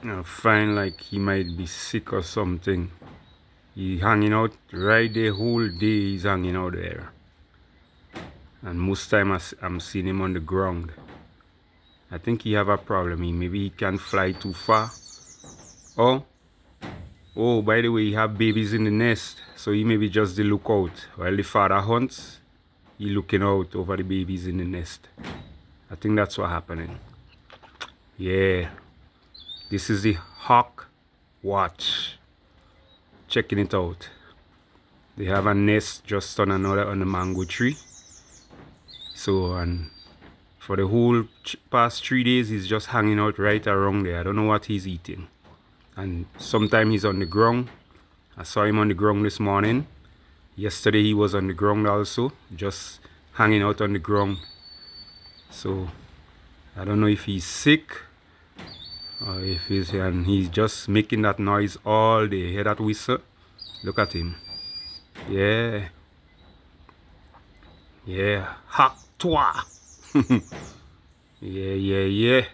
I find like he might be sick or something. He hanging out right the whole day. He's hanging out there, and most time I'm seeing him on the ground. I think he have a problem. Maybe he can't fly too far. Oh, oh, by the way, he have babies in the nest, so he maybe just the lookout while the father hunts. He looking out over the babies in the nest. I think that's what happening. Yeah, this is the hawk watch. Checking it out. They have a nest just on the mango tree. So, and for the whole past 3 days, he's just hanging out right around there. I don't know what he's eating. And sometimes he's on the ground. I saw him on the ground this morning. Yesterday he was on the ground also, just hanging out on the ground. So I don't know if he's sick or if he's just making that noise all day. Hear that whistle? Look at him. Yeah. Yeah. Ha! Twa! Yeah, yeah, yeah.